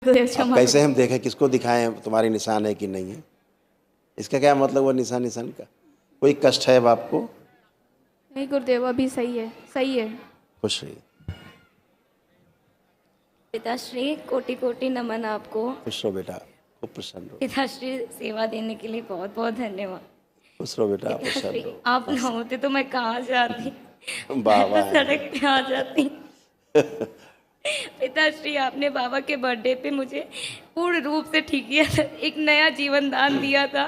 अब कैसे हम देखें, किसको दिखाएं तुम्हारी निशान है कि नहीं है? इसका क्या मतलब हुआ निशान का? कोई कष्ट है अब आपको? नहीं गुरुदेव, अभी सही है, सही है। खुश रहिए, पिताश्री कोटि कोटि नमन आपको। खुश रहो बेटा, खूब प्रसन्न रहो। पिताश्री सेवा देने के लिए बहुत बहुत धन्यवाद। खुश रहो बेटा, प्रसन्न पिताश्री रहो। आप न होते तो मैं कहाँ जाती, वाह मैं वाह। तो सड़क पे आ जाती। पिताश्री आपने बाबा के बर्थडे पे मुझे पूर्ण रूप से ठीक किया था, एक नया जीवन दान दिया था।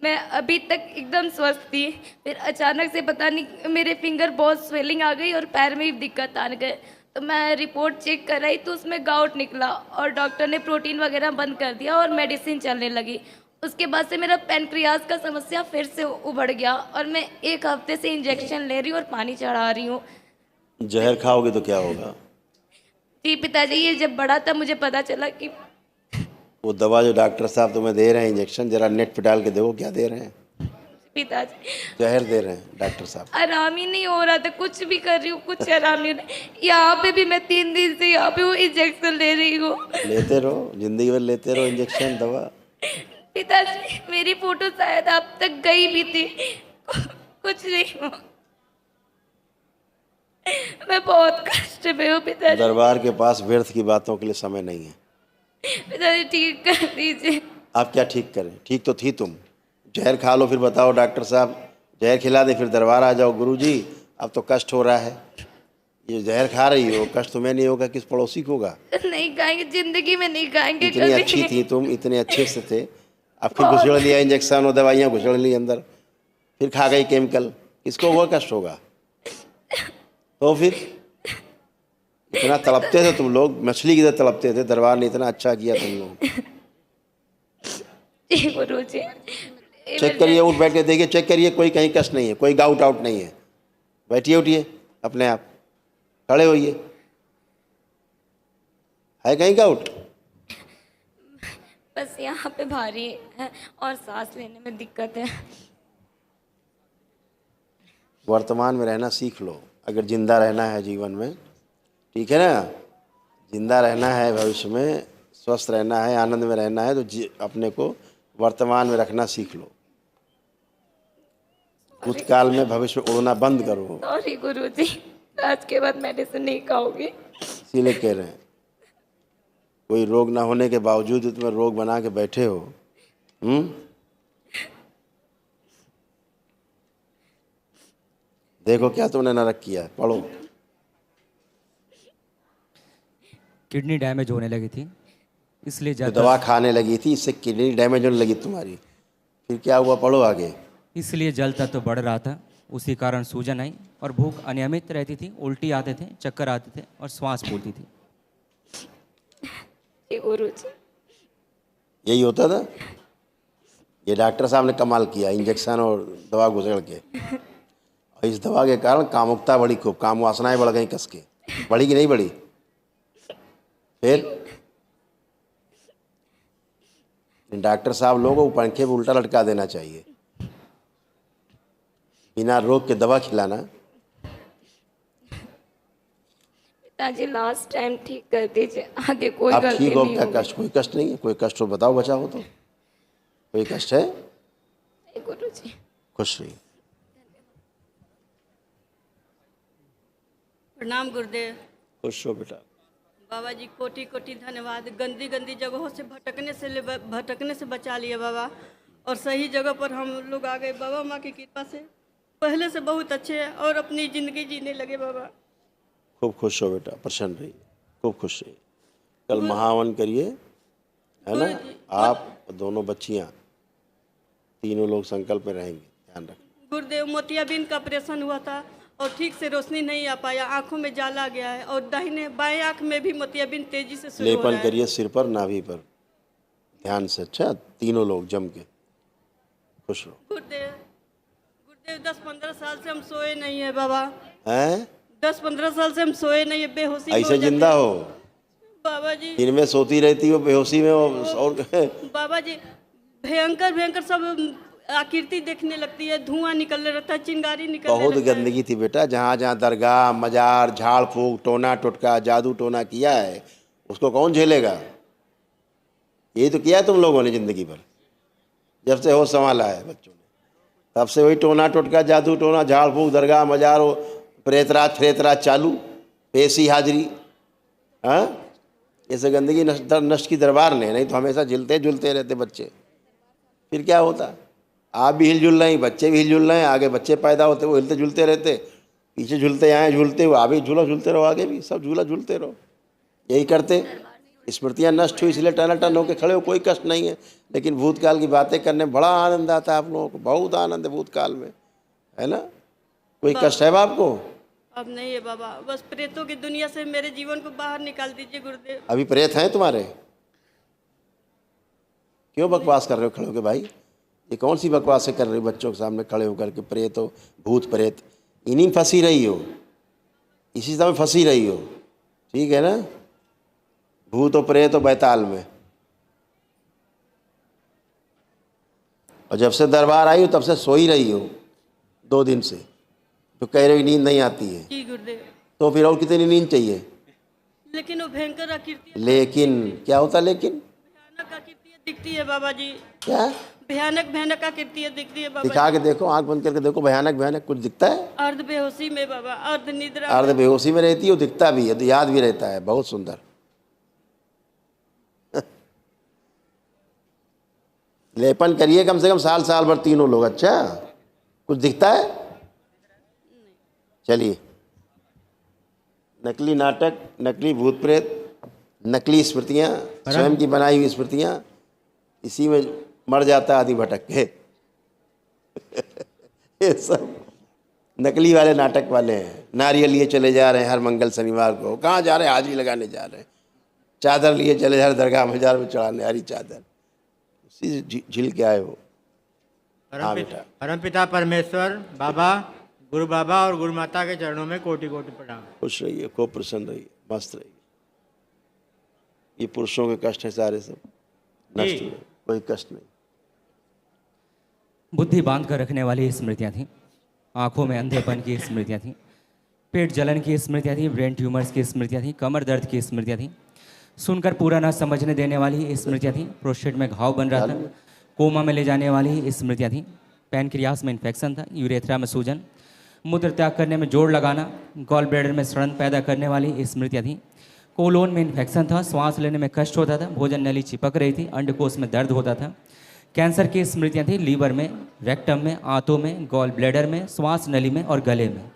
मैं अभी तक एकदम स्वस्थ थी, फिर अचानक से पता नहीं मेरे फिंगर बहुत स्वेलिंग आ गई और पैर में भी दिक्कत आने गए। तो मैं रिपोर्ट चेक कराई तो उसमें गाउट निकला और डॉक्टर ने प्रोटीन वगैरह बंद कर दिया और मेडिसिन चलने लगी। उसके बाद से मेरा पेनक्रियाज का समस्या फिर से उभड़ गया और मैं एक हफ्ते से इंजेक्शन ले रही हूँ और पानी चढ़ा रही हूँ। जहर खाओगे तो क्या होगा? जी पिताजी, ये जब बड़ा था मुझे पता चला कि वो दवा जो डॉक्टर साहब तुम्हें दे रहे हैं इंजेक्शन, जरा नेट पे डाल के देखो क्या दे रहे हैं। पिताजी जहर दे रहे हैं डॉक्टर साहब। आराम ही नहीं हो रहा था, कुछ भी कर रही हूँ कुछ आराम नहीं हो रहा। यहाँ पे भी मैं 3 दिन से यहाँ पे वो इंजेक्शन ले रही हूँ। लेते रहो, जिंदगी भर लेते रहो इंजेक्शन दवा। पिताजी मेरी फोटो शायद आप तक गई भी थी, कुछ नहीं हुआ। मैं बहुत कष्ट में हूँ पिताजी। दरबार के पास व्यर्थ की बातों के लिए समय नहीं है। पिताजी ठीक कर दीजिए। आप क्या ठीक करें? ठीक तो थी तुम। जहर खा लो फिर बताओ डॉक्टर साहब जहर खिला दे, फिर दरबार आ जाओ गुरुजी अब तो कष्ट हो रहा है। ये जहर खा रही हो, कष्ट तुम्हें नहीं होगा, किस पड़ोसी को होगा? नहीं खाएंगे, जिंदगी में नहीं खाएंगे इतनी कभी। अच्छी थी तुम, इतने अच्छे से थे, अब फिर घुसड़ लिया इंजेक्शन और दवाइयाँ घुसड़ ली अंदर, फिर खा गई केमिकल, किसको हुआ कष्ट होगा? तो फिर इतना तड़पते थे तुम लोग, मछली की तरह तड़पते थे, दरबार ने इतना अच्छा किया तुम लोग। जी गुरुजी। चेक करिए, उठ बैठ के देखिए, चेक करिए, कोई कहीं कष्ट नहीं है, कोई गाउट आउट नहीं है। बैठिए, उठिए अपने आप, खड़े होइए। है कहीं गाउट? बस यहाँ पे भारी है और सांस लेने में दिक्कत है। वर्तमान में रहना सीख लो, अगर जिंदा रहना है जीवन में, ठीक है ना? जिंदा रहना है, भविष्य में स्वस्थ रहना है, आनंद में रहना है, तो अपने को वर्तमान में रखना सीख लो। भूतकाल में भविष्य में उड़ना बंद करो। सॉरी गुरुजी, आज के बाद मेडिसिन नहीं खाओगी। इसीलिए कह रहे हैं, कोई रोग ना होने के बावजूद तुम्हें रोग बना के बैठे हो। देखो क्या तुमने नरक किया है, पढ़ो। किडनी डैमेज होने लगी थी, इसलिए तो ज़्यादा दवा खाने लगी थी, इससे किडनी डैमेज होने लगी तुम्हारी, फिर क्या हुआ? पढ़ो आगे। इसलिए जल तत्व बढ़ रहा था, उसी कारण सूजन आई और भूख अनियमित रहती थी, उल्टी आते थे, चक्कर आते थे और श्वास फूलती थी। जी गुरुजी। यही होता था। ये डॉक्टर साहब ने कमाल किया, इंजेक्शन और दवा घुसेड़ के, और इस दवा के कारण कामुकता बढ़ी, खूब काम वासनाएं बढ़ गई कस के। बढ़ी कि नहीं बढ़ी? फिर डॉक्टर साहब लोगों को पंखे पे उल्टा लटका देना चाहिए, बिना रोग के दवा खिलाना। पिताजी लास्ट टाइम ठीक कर दीजिए, आगे कोई आप गलती ठीक हो? नहीं क्या होगी। कष्ट? कोई कष्ट नहीं है? कोई कष्ट हो बताओ, बचा हो तो। कोई कष्ट है? नहीं गुरुजी। खुश रहिए। प्रणाम गुरुदेव। खुश हो बेटा। बाबा जी कोटि कोटि धन्यवाद। गंदी गंदी जगहों से भटकने से बचा लिए बाबा, और सही जगह पर हम लोग आ गए बाबा, माँ की कृपा से पहले से बहुत अच्छे हैं और अपनी ज़िंदगी जीने लगे बाबा। खूब खुश हो बेटा, प्रसन्न रहिए, खूब खुश रहिए। कल महावन करिए, है ना? आप दोनों बच्चियाँ, तीनों लोग संकल्प में रहेंगे, ध्यान रखें। गुरुदेव मोतियाबिंद का ऑपरेशन हुआ था और ठीक से रोशनी नहीं आ पाया, आंखों में जाला आ गया है और दाहिने बाएं आंख में भी मोतियाबिंद तेजी से शुरू हो रहा लेपन है। करिए सिर पर, नाभि पर, ध्यान से। अच्छा, तीनों लोग जम के। खुश रहो। गुरुदेव 10-15 साल से हम सोए नहीं है बाबा, हैं? 10-15 साल से हम सोए नहीं है, बेहोशी में ऐसे हो जाते जिंदा हैं। हो? बाबा जी, इनमें सोती रहती हो, बेहोशी में हो, और बाबा जी भयंकर भयंकर सब आकृति देखने लगती है, धुआं निकलने लगता है, चिंगारी निकलने बहुत लगता है। गंदगी थी बेटा। जहाँ जहाँ दरगाह, मजार, झाड़ फूक, टोना टोटका, जादू टोना किया है, उसको कौन झेलेगा? यही तो किया है तुम लोगों ने ज़िंदगी भर, जब से होश संभाला है बच्चों ने, तब से वही टोना टोटका, जादू टोना, झाड़ फूक, दरगाह मजारो, प्रेतराज फ्रेतराज चालू, पेशी हाजिरी। हाँ, ऐसे गंदगी नष्ट की दरबार ने, नहीं तो हमेशा झिलते झुलते रहते बच्चे। फिर क्या होता, आप भी हिलजुल रहे हैं, बच्चे भी हिलजुल रहे हैं, आगे बच्चे पैदा होते वो हिलते झुलते रहते, पीछे झूलते आए झूलते हुए, आप भी झूला झूलते रहो, आगे भी सब झूला झूलते रहो। यही करते, स्मृतियाँ नष्ट हुई इसलिए टनाटन होकर खड़े हो, कोई कष्ट नहीं है। लेकिन भूतकाल की बातें करने में बड़ा आनंद आता है आप लोगों को, बहुत आनंद है भूतकाल में, है ना? कोई कष्ट है आपको? अब नहीं है बाबा, बस प्रेतों की दुनिया से मेरे जीवन को बाहर निकाल दीजिए गुरुदेव। अभी प्रेत हैं तुम्हारे? क्यों बकवास कर रहे हो खड़े होकर भाई? ये कौन सी बकवासें कर रहे हो बच्चों के सामने खड़े होकर के? प्रेत हो, भूत प्रेत, इन्हीं में फंसी रही हो, इसी समय फंसी रही हो, ठीक है ना? भूत हो, प्रेत हो, बैताल में। और जब से दरबार आई हो तब से सो ही रही हो 2 दिन से, तो कह रहे हो नींद नहीं आती है। जी गुरुदेव। तो फिर और कितनी नींद चाहिए? लेकिन वो भयंकर आकृति, लेकिन क्या होता? लेकिन भयानक आकृति दिखती है बाबा जी। क्या? भयानक भयानक आकृति दिखती है बाबा दिखा के देखो, आंख बंद करके देखो, भयानक भयानक कुछ दिखता है? अर्ध बेहोशी में बाबा, अर्ध निद्रा। अर्ध बेहोशी में रहती है, दिखता भी है, तो याद भी रहता है। बहुत सुंदर। लेपन करिए कम से कम साल भर तीनों लोग। अच्छा, कुछ दिखता है? चलिए, नकली नाटक, नकली भूत प्रेत, नकली स्मृतियाँ, स्वयं की बनाई हुई स्मृतियाँ, इसी में मर जाता आदि भटक के। ये सब नकली वाले नाटक वाले हैं। नारियल लिए चले जा रहे हैं हर मंगल शनिवार को, कहाँ जा रहे हैं? हाजिरी लगाने जा रहे हैं। चादर लिए चले जा रहे, दरगाह मजार में चढ़ाने, हरी चादर, उसी झील के आए हो। हाँ बेटा। परमपिता परमेश्वर बाबा, गुरु बाबा और गुरु माता के चरणों में कोटि कोटि प्रणाम। खुश रहिए, खूब प्रसन्न रहिए, मस्त रहिए। ये पुरुषों के कष्ट है सारे, सब नष्ट हुए, कोई कष्ट नहीं। बुद्धि बांध कर रखने वाली स्मृतियाँ थीं, आंखों में अंधेपन की स्मृतियाँ थीं, पेट जलन की स्मृतियाँ थीं, ब्रेन ट्यूमर्स की स्मृतियाँ थीं, कमर दर्द की स्मृतियाँ थीं, सुनकर पूरा ना समझने देने वाली स्मृतियाँ थीं, प्रोस्टेट में घाव बन रहा था, कोमा में ले जाने वाली स्मृतियाँ थीं, पैनक्रियास में इन्फेक्शन था, यूरेथ्रा में सूजन, मूत्र त्याग करने में जोड़ लगाना, गॉल ब्लैडर में सड़न पैदा करने वाली स्मृतियाँ थीं, कोलोन में इन्फेक्शन था, श्वास लेने में कष्ट होता था, भोजन नली चिपक रही थी, अंडकोश में दर्द होता था, कैंसर की स्मृतियाँ थी, लीवर में, रेक्टम में, आंतों में, गॉल ब्लैडर में, श्वास नली में और गले में।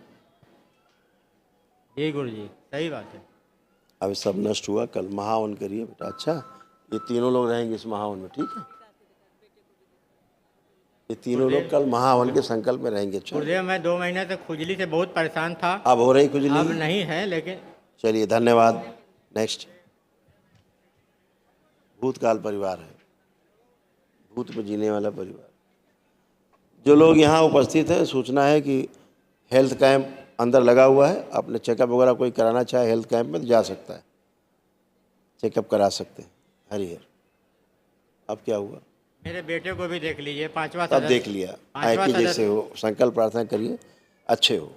जी गुरु जी, सही बात है। अब सब नष्ट हुआ। कल महावन करिए बेटा। अच्छा, ये तीनों लोग रहेंगे इस महावन में, ठीक है? ये तीनों लोग कल महावन के संकल्प में रहेंगे। अच्छा, गुरुदेव मैं 2 महीने तक खुजली से बहुत परेशान था, अब हो रही खुजली? अब नहीं है, लेकिन चलिए, धन्यवाद। नेक्स्ट, भूतकाल परिवार है, भूत में जीने वाला परिवार। जो लोग यहाँ उपस्थित हैं, सूचना है कि हेल्थ कैंप अंदर लगा हुआ है। अपने चेकअप वगैरह कोई कराना चाहे हेल्थ कैंप में तो जा सकता है, चेकअप करा सकते हैं। हरिहर, अब क्या हुआ? मेरे बेटे को भी देख लीजिए, 5वां तब देख लिया, आए कि जैसे हो, संकल्प प्रार्थना करिए, अच्छे हो।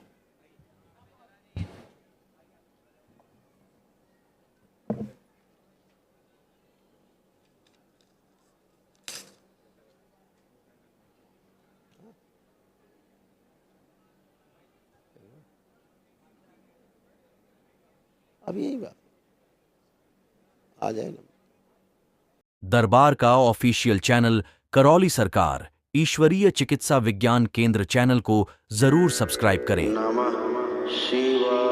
अब यही बात आ जाए ना। दरबार का ऑफिशियल चैनल करौली सरकार ईश्वरीय चिकित्सा विज्ञान केंद्र चैनल को जरूर सब्सक्राइब करें। नमः शिवाय।